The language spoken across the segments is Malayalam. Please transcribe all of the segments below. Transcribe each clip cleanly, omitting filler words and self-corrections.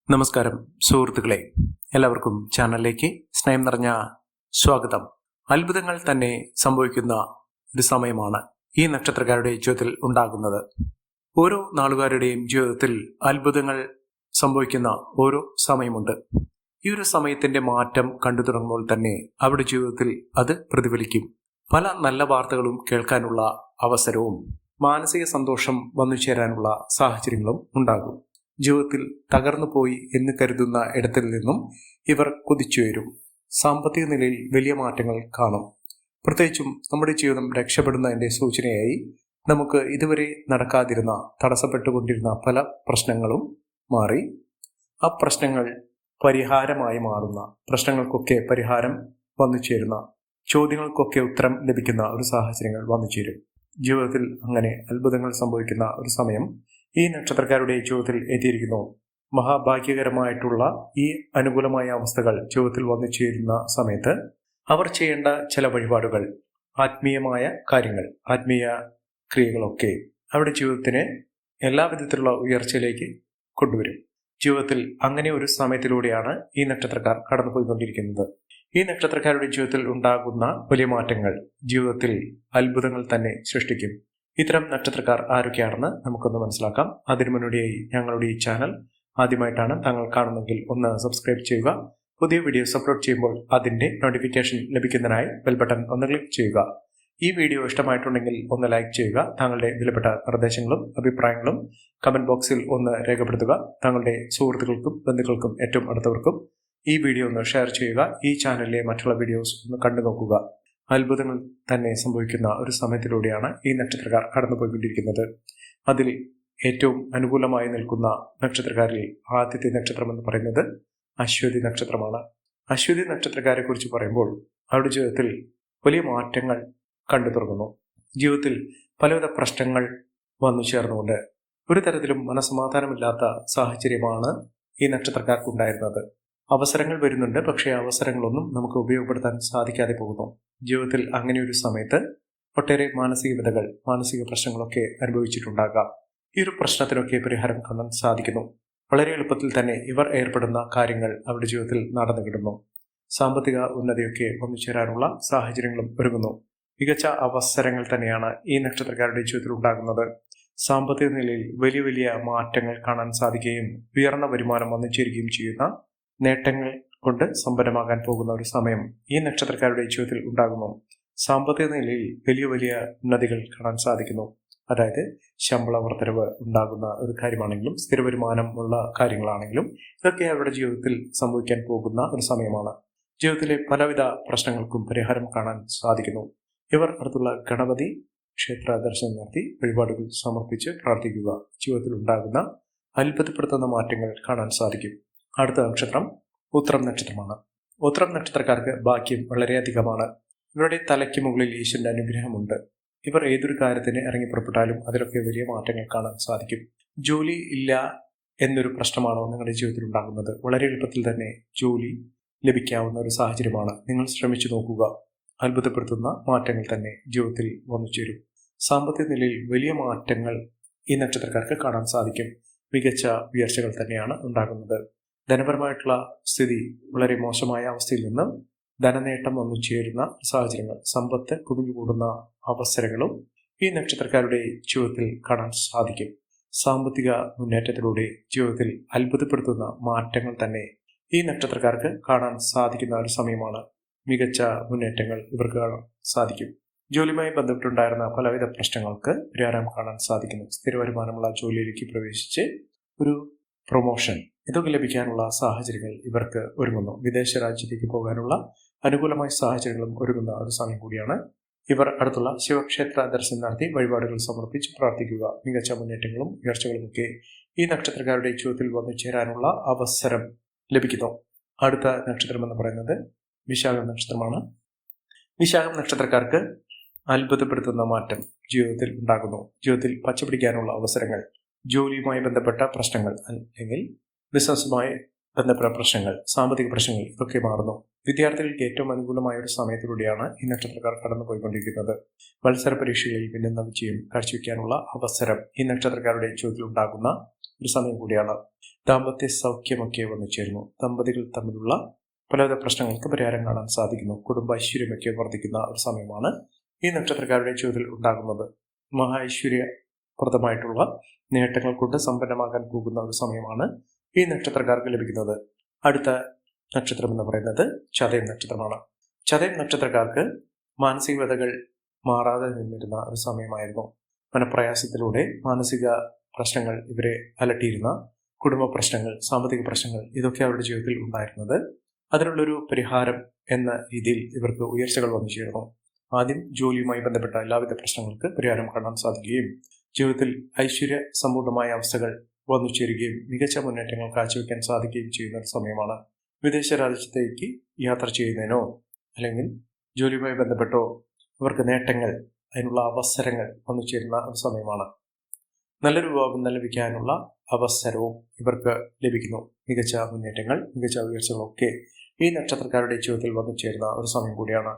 നമസ്കാരം സുഹൃത്തുക്കളെ, എല്ലാവർക്കും ചാനലിലേക്ക് സ്നേഹം നിറഞ്ഞ സ്വാഗതം. അത്ഭുതങ്ങൾ തന്നെ സംഭവിക്കുന്ന ഒരു സമയമാണ് ഈ നക്ഷത്രക്കാരുടെ ജീവിതത്തിൽ ഉണ്ടാകുന്നത്. ഓരോ നാളുകാരുടെയും ജീവിതത്തിൽ അത്ഭുതങ്ങൾ സംഭവിക്കുന്ന ഓരോ സമയമുണ്ട്. ഈ ഒരു സമയത്തിന്റെ മാറ്റം കണ്ടു തുടങ്ങുമ്പോൾ തന്നെ അവരുടെ ജീവിതത്തിൽ അത് പ്രതിഫലിക്കും. പല നല്ല വാർത്തകളും കേൾക്കാനുള്ള അവസരവും മാനസിക സന്തോഷം വന്നു ചേരാനുള്ള സാഹചര്യങ്ങളും ഉണ്ടാകും. ജീവിതത്തിൽ തകർന്നു പോയി എന്ന് കരുതുന്ന ഇടത്തിൽ നിന്നും ഇവർ കുതിച്ചുയരും. സാമ്പത്തിക നിലയിൽ വലിയ മാറ്റങ്ങൾ കാണും. പ്രത്യേകിച്ചും നമ്മുടെ ജീവിതം രക്ഷപ്പെടുന്നതിൻ്റെ സൂചനയായി നമുക്ക് ഇതുവരെ നടക്കാതിരുന്ന, തടസ്സപ്പെട്ടുകൊണ്ടിരുന്ന പല പ്രശ്നങ്ങളും മാറി ആ പ്രശ്നങ്ങൾ പരിഹാരമായി മാറുന്ന, പ്രശ്നങ്ങൾക്കൊക്കെ പരിഹാരം വന്നു ചേരുന്ന, ചോദ്യങ്ങൾക്കൊക്കെ ഉത്തരം ലഭിക്കുന്ന ഒരു സാഹചര്യങ്ങൾ വന്നു ചേരും. ജീവിതത്തിൽ അങ്ങനെ അത്ഭുതങ്ങൾ സംഭവിക്കുന്ന ഒരു സമയം ഈ നക്ഷത്രക്കാരുടെ ജീവിതത്തിൽ എത്തിയിരിക്കുന്നു. മഹാഭാഗ്യകരമായിട്ടുള്ള ഈ അനുകൂലമായ അവസ്ഥകൾ ജീവിതത്തിൽ വന്നു ചേരുന്ന സമയത്ത് അവർ ചെയ്യേണ്ട ചില വഴിപാടുകൾ, ആത്മീയമായ കാര്യങ്ങൾ, ആത്മീയ ക്രിയകളൊക്കെ അവരുടെ ജീവിതത്തിന് എല്ലാ വിധത്തിലുള്ള ഉയർച്ചയിലേക്ക് കൊണ്ടുവരും. ജീവിതത്തിൽ അങ്ങനെ ഒരു സമയത്തിലൂടെയാണ് ഈ നക്ഷത്രക്കാർ കടന്നുപോയിക്കൊണ്ടിരിക്കുന്നത്. ഈ നക്ഷത്രക്കാരുടെ ജീവിതത്തിൽ ഉണ്ടാകുന്ന വലിയ മാറ്റങ്ങൾ ജീവിതത്തിൽ അത്ഭുതങ്ങൾ തന്നെ സൃഷ്ടിക്കും. ഇത്തരം നക്ഷത്രക്കാർ ആരൊക്കെയാണെന്ന് നമുക്കൊന്ന് മനസ്സിലാക്കാം. അതിനു മുന്നോടിയായി ഞങ്ങളുടെ ഈ ചാനൽ ആദ്യമായിട്ടാണ് താങ്കൾ കാണുന്നതെങ്കിൽ ഒന്ന് സബ്സ്ക്രൈബ് ചെയ്യുക. പുതിയ വീഡിയോസ് അപ്ലോഡ് ചെയ്യുമ്പോൾ അതിന്റെ നോട്ടിഫിക്കേഷൻ ലഭിക്കുന്നതിനായി ബെൽ ബട്ടൺ ഒന്ന് ക്ലിക്ക് ചെയ്യുക. ഈ വീഡിയോ ഇഷ്ടമായിട്ടുണ്ടെങ്കിൽ ഒന്ന് ലൈക്ക് ചെയ്യുക. താങ്കളുടെ വിലപ്പെട്ട നിർദ്ദേശങ്ങളും അഭിപ്രായങ്ങളും കമന്റ് ബോക്സിൽ ഒന്ന് രേഖപ്പെടുത്തുക. താങ്കളുടെ സുഹൃത്തുക്കൾക്കും ബന്ധുക്കൾക്കും ഏറ്റവും അടുത്തവർക്കും ഈ വീഡിയോ ഒന്ന് ഷെയർ ചെയ്യുക. ഈ ചാനലിലെ മറ്റുള്ള വീഡിയോസ് ഒന്ന് കണ്ടു നോക്കുക. അത്ഭുതങ്ങൾ തന്നെ സംഭവിക്കുന്ന ഒരു സമയത്തിലൂടെയാണ് ഈ നക്ഷത്രക്കാർ കടന്നുപോയിക്കൊണ്ടിരിക്കുന്നത്. അതിൽ ഏറ്റവും അനുകൂലമായി നിൽക്കുന്ന നക്ഷത്രക്കാരിൽ ആദ്യത്തെ നക്ഷത്രം എന്ന് പറയുന്നത് അശ്വതി നക്ഷത്രമാണ്. അശ്വതി നക്ഷത്രക്കാരെ കുറിച്ച് പറയുമ്പോൾ അവരുടെ ജീവിതത്തിൽ വലിയ മാറ്റങ്ങൾ കണ്ടു തുടങ്ങുന്നു. ജീവിതത്തിൽ പലവിധ പ്രശ്നങ്ങൾ വന്നു ചേർന്നുകൊണ്ട് ഒരു തരത്തിലും മനസ്സമാധാനമില്ലാത്ത സാഹചര്യമാണ് ഈ നക്ഷത്രക്കാർക്കുണ്ടായിരുന്നത്. അവസരങ്ങൾ വരുന്നുണ്ട്, പക്ഷേ അവസരങ്ങളൊന്നും നമുക്ക് ഉപയോഗപ്പെടുത്താൻ സാധിക്കാതെ പോകുന്നു. ജീവിതത്തിൽ അങ്ങനെ ഒരു സമയത്ത് ഒട്ടേറെ മാനസിക വ്യതകൾ, മാനസിക പ്രശ്നങ്ങളൊക്കെ അനുഭവിച്ചിട്ടുണ്ടാകാം. ഈ ഒരു പ്രശ്നത്തിനൊക്കെ പരിഹാരം കാണാൻ സാധിക്കുന്നു. വളരെ എളുപ്പത്തിൽ തന്നെ ഇവർ ഏർപ്പെടുന്ന കാര്യങ്ങൾ അവരുടെ ജീവിതത്തിൽ നടന്നു കിട്ടുന്നു. സാമ്പത്തിക ഉന്നതിയൊക്കെ വന്നു ചേരാനുള്ള സാഹചര്യങ്ങളും ഒരുങ്ങുന്നു. മികച്ച അവസരങ്ങൾ തന്നെയാണ് ഈ നക്ഷത്രക്കാരുടെ ജീവിതത്തിൽ ഉണ്ടാകുന്നത്. സാമ്പത്തിക നിലയിൽ വലിയ വലിയ മാറ്റങ്ങൾ കാണാൻ സാധിക്കുകയും ഉയർന്ന വരുമാനം വന്നു ചേരുകയും ചെയ്യുന്ന നേട്ടങ്ങൾ കൊണ്ട് സമ്പന്നമാകാൻ പോകുന്ന ഒരു സമയം ഈ നക്ഷത്രക്കാരുടെ ജീവിതത്തിൽ ഉണ്ടാകുന്നു. സാമ്പത്തിക നിലയിൽ വലിയ വലിയ ഉന്നതികൾ കാണാൻ സാധിക്കുന്നു. അതായത് ശമ്പള വർധനവ് ഉണ്ടാകുന്ന ഒരു കാര്യമാണെങ്കിലും സ്ഥിര വരുമാനം ഉള്ള കാര്യങ്ങളാണെങ്കിലും ഇതൊക്കെ അവരുടെ ജീവിതത്തിൽ സംഭവിക്കാൻ പോകുന്ന ഒരു സമയമാണ്. ജീവിതത്തിലെ പലവിധ പ്രശ്നങ്ങൾക്കും പരിഹാരം കാണാൻ സാധിക്കുന്നു. ഇവർ അടുത്തുള്ള ഗണപതി ക്ഷേത്ര ദർശനം നടത്തി വഴിപാടുകൾ സമർപ്പിച്ച് പ്രാർത്ഥിക്കുക. ജീവിതത്തിൽ ഉണ്ടാകുന്ന അത്ഭുതപ്പെടുത്തുന്ന മാറ്റങ്ങൾ കാണാൻ സാധിക്കും. അടുത്ത നക്ഷത്രം ഉത്രം നക്ഷത്രമാണ്. ഉത്രം നക്ഷത്രക്കാർക്ക് ഭാഗ്യം വളരെയധികമാണ്. ഇവരുടെ തലയ്ക്ക് മുകളിൽ ഈശ്വരന്റെ അനുഗ്രഹമുണ്ട്. ഇവർ ഏതൊരു കാര്യത്തിന് ഇറങ്ങി പുറപ്പെട്ടാലും അതിലൊക്കെ വലിയ മാറ്റങ്ങൾ കാണാൻ സാധിക്കും. ജോലി ഇല്ല എന്നൊരു പ്രശ്നമാണോ നിങ്ങളുടെ ജീവിതത്തിൽ ഉണ്ടാകുന്നത്? വളരെ എളുപ്പത്തിൽ തന്നെ ജോലി ലഭിക്കാവുന്ന ഒരു സാഹചര്യമാണ്. നിങ്ങൾ ശ്രമിച്ചു നോക്കുക. അത്ഭുതപ്പെടുത്തുന്ന മാറ്റങ്ങൾ തന്നെ ജീവിതത്തിൽ വന്നു ചേരും. സാമ്പത്തിക നിലയിൽ വലിയ മാറ്റങ്ങൾ ഈ നക്ഷത്രക്കാർക്ക് കാണാൻ സാധിക്കും. മികച്ച ഉയർച്ചകൾ തന്നെയാണ് ഉണ്ടാകുന്നത്. ധനപരമായിട്ടുള്ള സ്ഥിതി വളരെ മോശമായ അവസ്ഥയിൽ നിന്ന് ധനനേട്ടം വന്നു ചേരുന്ന സാഹചര്യങ്ങൾ, സമ്പത്ത് കുമിഞ്ഞുകൂടുന്ന അവസരങ്ങളും ഈ നക്ഷത്രക്കാരുടെ ജീവിതത്തിൽ കാണാൻ സാധിക്കും. സാമ്പത്തിക മുന്നേറ്റത്തിലൂടെ ജീവിതത്തിൽ അത്ഭുതപ്പെടുത്തുന്ന മാറ്റങ്ങൾ തന്നെ ഈ നക്ഷത്രക്കാർക്ക് കാണാൻ സാധിക്കുന്ന ഒരു സമയമാണ്. മികച്ച മുന്നേറ്റങ്ങൾ ഇവർക്ക് കാണാൻ സാധിക്കും. ജോലിയുമായി ബന്ധപ്പെട്ടുണ്ടായിരുന്ന പലവിധ പ്രശ്നങ്ങൾക്ക് പരിഹാരം കാണാൻ സാധിക്കുന്നു. സ്ഥിര വരുമാനമുള്ള ജോലിയിലേക്ക് പ്രവേശിച്ച് ഒരു പ്രൊമോഷൻ ഇതൊക്കെ ലഭിക്കാനുള്ള സാഹചര്യങ്ങൾ ഇവർക്ക് ഒരുങ്ങുന്നു. വിദേശ രാജ്യത്തേക്ക് പോകാനുള്ള അനുകൂലമായ സാഹചര്യങ്ങളും ഒരുങ്ങുന്ന ഒരു സമയം കൂടിയാണ്. ഇവർ അടുത്തുള്ള ശിവക്ഷേത്ര ദർശനം നടത്തി വഴിപാടുകൾ സമർപ്പിച്ച് പ്രാർത്ഥിക്കുക. മികച്ച മുന്നേറ്റങ്ങളും ഉയർച്ചകളുമൊക്കെ ഈ നക്ഷത്രക്കാരുടെ ജീവിതത്തിൽ വന്നു ചേരാനുള്ള അവസരം ലഭിക്കുന്നു. അടുത്ത നക്ഷത്രം എന്ന് പറയുന്നത് വിശാഖം നക്ഷത്രമാണ്. വിശാഖം നക്ഷത്രക്കാർക്ക് അത്ഭുതപ്പെടുത്തുന്ന മാറ്റം ജീവിതത്തിൽ ഉണ്ടാകുന്നു. ജീവിതത്തിൽ പച്ചപിടിക്കാനുള്ള അവസരങ്ങൾ, ജോലിയുമായി ബന്ധപ്പെട്ട പ്രശ്നങ്ങൾ അല്ലെങ്കിൽ ബിസിനസ്സുമായി ബന്ധപ്പെട്ട പ്രശ്നങ്ങൾ, സാമ്പത്തിക പ്രശ്നങ്ങൾ ഇതൊക്കെ മാറുന്നു. വിദ്യാർത്ഥികൾക്ക് ഏറ്റവും അനുകൂലമായ ഒരു സമയത്തിലൂടെയാണ് ഈ നക്ഷത്രക്കാർ കടന്നുപോയിക്കൊണ്ടിരിക്കുന്നത്. മത്സര പരീക്ഷകളിൽ മിന്നുന്ന വിജയം കാഴ്ചവെക്കാനുള്ള അവസരം ഈ നക്ഷത്രക്കാരുടെ ജീവിതത്തിൽ ഉണ്ടാകുന്ന ഒരു സമയം കൂടിയാണ്. ദാമ്പത്യ സൗഖ്യമൊക്കെ വന്നു ചേരുന്നു. ദമ്പതികൾ തമ്മിലുള്ള പലവിധ പ്രശ്നങ്ങൾക്ക് പരിഹാരം കാണാൻ സാധിക്കുന്നു. കുടുംബ ഐശ്വര്യമൊക്കെ വർദ്ധിക്കുന്ന ഒരു സമയമാണ് ഈ നക്ഷത്രക്കാരുടെ ജീവിതത്തിൽ ഉണ്ടാകുന്നത്. മഹാ ഐശ്വര്യപ്രദമായിട്ടുള്ള നേട്ടങ്ങൾ കൊണ്ട് സമ്പന്നമാകാൻ പോകുന്ന ഒരു സമയമാണ് ഈ നക്ഷത്രക്കാർക്ക് ലഭിക്കുന്നത്. അടുത്ത നക്ഷത്രം എന്ന് പറയുന്നത് ചതയം നക്ഷത്രമാണ്. ചതയം നക്ഷത്രക്കാർക്ക് മാനസിക വ്യതകൾ മാറാതെ നിന്നിരുന്ന ഒരു സമയമായിരുന്നു. മനപ്രയാസത്തിലൂടെ മാനസിക പ്രശ്നങ്ങൾ ഇവരെ അലട്ടിയിരുന്ന കുടുംബ പ്രശ്നങ്ങൾ, സാമ്പത്തിക പ്രശ്നങ്ങൾ, ഇതൊക്കെ അവരുടെ ജീവിതത്തിൽ ഉണ്ടായിരുന്നത്. അതിനുള്ളൊരു പരിഹാരം എന്ന രീതിയിൽ ഇവർക്ക് ഉയർച്ചകൾ വന്നു ചേർന്നു. ആദ്യം ജോലിയുമായി ബന്ധപ്പെട്ട എല്ലാവിധ പ്രശ്നങ്ങൾക്ക് പരിഹാരം കാണാൻ സാധിക്കുകയും ജീവിതത്തിൽ ഐശ്വര്യ സമ്പൂർണമായ അവസ്ഥകൾ വന്നു ചേരുകയും മികച്ച മുന്നേറ്റങ്ങൾ കാഴ്ചവെക്കാൻ സാധിക്കുകയും ചെയ്യുന്ന ഒരു സമയമാണ്. വിദേശ രാജ്യത്തേക്ക് യാത്ര ചെയ്യുന്നതിനോ അല്ലെങ്കിൽ ജോലിയുമായി ബന്ധപ്പെട്ടോ ഇവർക്ക് നേട്ടങ്ങൾ, അതിനുള്ള അവസരങ്ങൾ വന്നു ചേരുന്ന ഒരു സമയമാണ്. നല്ലൊരു വിഭാഗം ലഭിക്കാനുള്ള അവസരവും ഇവർക്ക് ലഭിക്കുന്നു. മികച്ച മുന്നേറ്റങ്ങൾ, മികച്ച ഉയർച്ചകളൊക്കെ ഈ നക്ഷത്രക്കാരുടെ ജീവിതത്തിൽ വന്നു ചേരുന്ന ഒരു സമയം കൂടിയാണ്.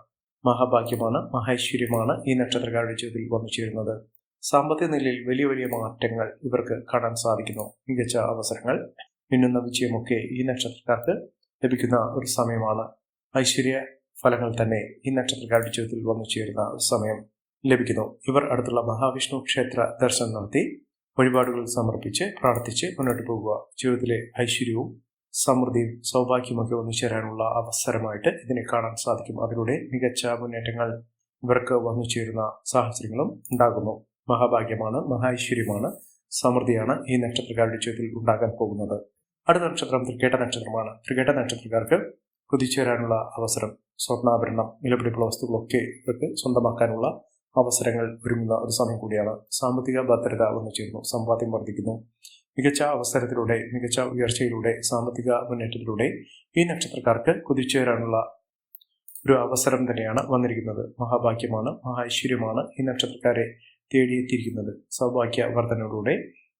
മഹാഭാഗ്യമാണ്, മഹൈശ്വര്യമാണ് ഈ നക്ഷത്രക്കാരുടെ ജീവിതത്തിൽ വന്നു ചേരുന്നത്. സാമ്പത്തിക നിലയിൽ വലിയ വലിയ മാറ്റങ്ങൾ ഇവർക്ക് കാണാൻ സാധിക്കുന്നു. മികച്ച അവസരങ്ങൾ, മിന്നുന്ന വിജയമൊക്കെ ഈ നക്ഷത്രക്കാർക്ക് ലഭിക്കുന്ന ഒരു സമയമാണ്. ഐശ്വര്യ ഫലങ്ങൾ തന്നെ ഈ നക്ഷത്രക്കാരുടെ ജീവിതത്തിൽ വന്നു ചേരുന്ന ഒരു സമയം ലഭിക്കുന്നു. ഇവർ അടുത്തുള്ള മഹാവിഷ്ണു ക്ഷേത്ര ദർശനം നടത്തി വഴിപാടുകൾ സമർപ്പിച്ച് പ്രാർത്ഥിച്ച് മുന്നോട്ട് പോകുക. ജീവിതത്തിലെ ഐശ്വര്യവും സമൃദ്ധിയും സൗഭാഗ്യമൊക്കെ വന്നു ചേരാനുള്ള അവസരമായിട്ട് ഇതിനെ കാണാൻ സാധിക്കും. അതിലൂടെ മികച്ച മുന്നേറ്റങ്ങൾ ഇവർക്ക് വന്നു ചേരുന്ന സാഹചര്യങ്ങളും ഉണ്ടാകുന്നു. മഹാഭാഗ്യമാണ്, മഹാഐശ്വര്യമാണ്, സമൃദ്ധിയാണ് ഈ നക്ഷത്രക്കാരുടെ ജീവിതത്തിൽ ഉണ്ടാകാൻ പോകുന്നത്. അടുത്ത നക്ഷത്രം തൃക്കേട്ട നക്ഷത്രമാണ്. തൃക്കേട്ട നക്ഷത്രക്കാർക്ക് കുതിച്ചേരാനുള്ള അവസരം, സ്വർണ്ണാഭരണം, വിലപിടിപ്പുള്ള വസ്തുക്കളൊക്കെ ഇവർക്ക് സ്വന്തമാക്കാനുള്ള അവസരങ്ങൾ ഒരുങ്ങുന്ന ഒരു സമയം കൂടിയാണ്. സാമ്പത്തിക ഭദ്രത വന്നു ചേരുന്നു. സമ്പാദ്യം വർദ്ധിക്കുന്നു. മികച്ച അവസരത്തിലൂടെ, മികച്ച ഉയർച്ചയിലൂടെ, സാമ്പത്തിക മുന്നേറ്റത്തിലൂടെ ഈ നക്ഷത്രക്കാർക്ക് കുതിച്ചേരാനുള്ള ഒരു അവസരം തന്നെയാണ് വന്നിരിക്കുന്നത്. മഹാഭാഗ്യമാണ്, മഹാഐശ്വര്യമാണ് ഈ നക്ഷത്രക്കാരെ തേടിയെത്തിയിരിക്കുന്നത്. സൗഭാഗ്യ വർധനയിലൂടെ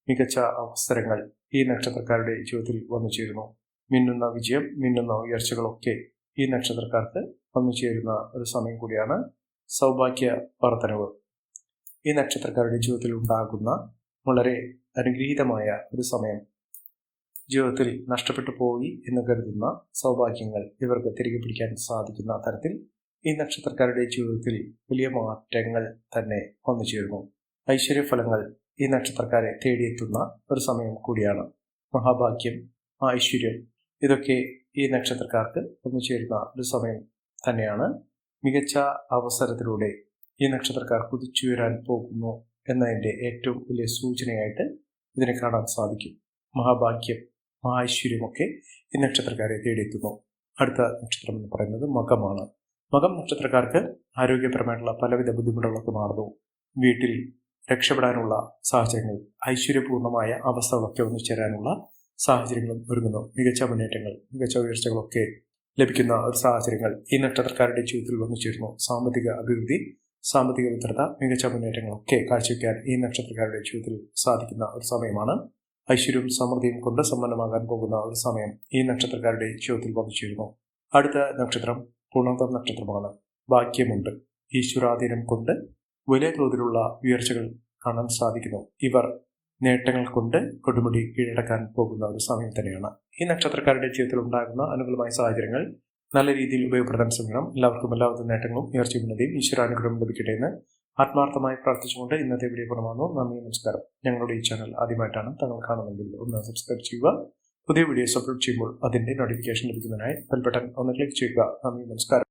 മികച്ച അവസരങ്ങൾ ഈ നക്ഷത്രക്കാരുടെ ജീവിതത്തിൽ വന്നു ചേരുന്നു. മിന്നുന്ന വിജയം, മിന്നുന്ന ഉയർച്ചകളൊക്കെ ഈ നക്ഷത്രക്കാർക്ക് വന്നു ചേരുന്ന ഒരു സമയം കൂടിയാണ്. സൗഭാഗ്യ വർധനവ് ഈ നക്ഷത്രക്കാരുടെ ജീവിതത്തിൽ ഉണ്ടാകുന്ന വളരെ അനുഗ്രഹീതമായ ഒരു സമയം. ജീവിതത്തിൽ നഷ്ടപ്പെട്ടു പോയി എന്ന് കരുതുന്ന സൗഭാഗ്യങ്ങൾ ഇവർക്ക് തിരികെ പിടിക്കാൻ സാധിക്കുന്ന തരത്തിൽ ഈ നക്ഷത്രക്കാരുടെ ജീവിതത്തിൽ വലിയ മാറ്റങ്ങൾ തന്നെ വന്നു ചേരുന്നു. ഐശ്വര്യഫലങ്ങൾ ഈ നക്ഷത്രക്കാരെ തേടിയെത്തുന്ന ഒരു സമയം കൂടിയാണ്. മഹാഭാഗ്യം, ഐശ്വര്യം, ഇതൊക്കെ ഈ നക്ഷത്രക്കാർക്ക് വന്നു ചേരുന്ന ഒരു സമയം തന്നെയാണ്. മികച്ച അവസരത്തിലൂടെ ഈ നക്ഷത്രക്കാർ കുതിച്ചുയരാൻ പോകുന്നു എന്നതിൻ്റെ ഏറ്റവും വലിയ സൂചനയായിട്ട് ഇതിനെ കാണാൻ സാധിക്കും. മഹാഭാഗ്യം, മഹാഐശ്വര്യമൊക്കെ ഈ നക്ഷത്രക്കാരെ തേടിയെത്തുന്നു. അടുത്ത നക്ഷത്രം എന്ന് പറയുന്നത് മകമാണ്. മകം നക്ഷത്രക്കാർക്ക് ആരോഗ്യപരമായിട്ടുള്ള പലവിധ ബുദ്ധിമുട്ടുകളൊക്കെ മാറുന്നു. വീട്ടിൽ രക്ഷപ്പെടാനുള്ള സാഹചര്യങ്ങൾ, ഐശ്വര്യപൂർണമായ അവസ്ഥകളൊക്കെ ഒന്നു ചേരാനുള്ള സാഹചര്യങ്ങളും ഒരുങ്ങുന്നു. മികച്ച മുന്നേറ്റങ്ങൾ, മികച്ച ഉയർച്ചകളൊക്കെ ലഭിക്കുന്ന ഒരു സാഹചര്യങ്ങൾ ഈ നക്ഷത്രക്കാരുടെ ജീവിതത്തിൽ വന്നു ചേരുന്നു. സാമ്പത്തിക അഭിവൃദ്ധി, സാമ്പത്തിക ഭദ്രത, മികച്ച മുന്നേറ്റങ്ങളൊക്കെ കാഴ്ചവെക്കാൻ ഈ നക്ഷത്രക്കാരുടെ ജീവിതത്തിൽ സാധിക്കുന്ന ഒരു സമയമാണ്. ഐശ്വര്യവും സമൃദ്ധിയും കൊണ്ട് സമ്പന്നമാകാൻ പോകുന്ന ഒരു സമയം ഈ നക്ഷത്രക്കാരുടെ ജീവിതത്തിൽ വന്നു ചേരുന്നു. അടുത്ത നക്ഷത്രം പുണർതം നക്ഷത്രമാണ്. ഭാഗ്യമുണ്ട്. ഈശ്വരാധീനം കൊണ്ട് വലിയ തോതിലുള്ള ഉയർച്ചകൾ കാണാൻ സാധിക്കുന്നു. ഇവർ നേട്ടങ്ങൾ കൊണ്ട് കൊടുമുടി കീഴടക്കാൻ പോകുന്ന ഒരു സമയം തന്നെയാണ്. ഈ നക്ഷത്രക്കാരുടെ ജീവിതത്തിൽ ഉണ്ടാകുന്ന അനുകൂലമായ സാഹചര്യങ്ങൾ നല്ല രീതിയിൽ ഉപയോഗപ്പെടുത്താൻ ശ്രമിക്കണം. എല്ലാവർക്കും എല്ലാവിധ നേട്ടങ്ങളും ഉയർച്ചയും ഉന്നതിയും ഈശ്വരാനുഗ്രഹം ലഭിക്കട്ടെ എന്ന് ആത്മാർത്ഥമായി പ്രാർത്ഥിച്ചുകൊണ്ട് ഇന്നത്തെ വീഡിയോ പൂർണ്ണമാകുന്നു. നന്ദി, നമസ്കാരം. ഞങ്ങളുടെ ഈ ചാനൽ ആദ്യമായിട്ടാണ് താങ്കൾ കാണുന്നതെങ്കിൽ ഒന്ന് സബ്സ്ക്രൈബ് ചെയ്യുക. പുതിയ വീഡിയോസ് അപ്ലോഡ് ചെയ്യുമ്പോൾ അതിന്റെ നോട്ടിഫിക്കേഷൻ ലഭിക്കുന്നതിനായി ബെൽ ബട്ടൺ ഒന്ന് ക്ലിക്ക് ചെയ്യുക. നന്ദി, നമസ്കാരം.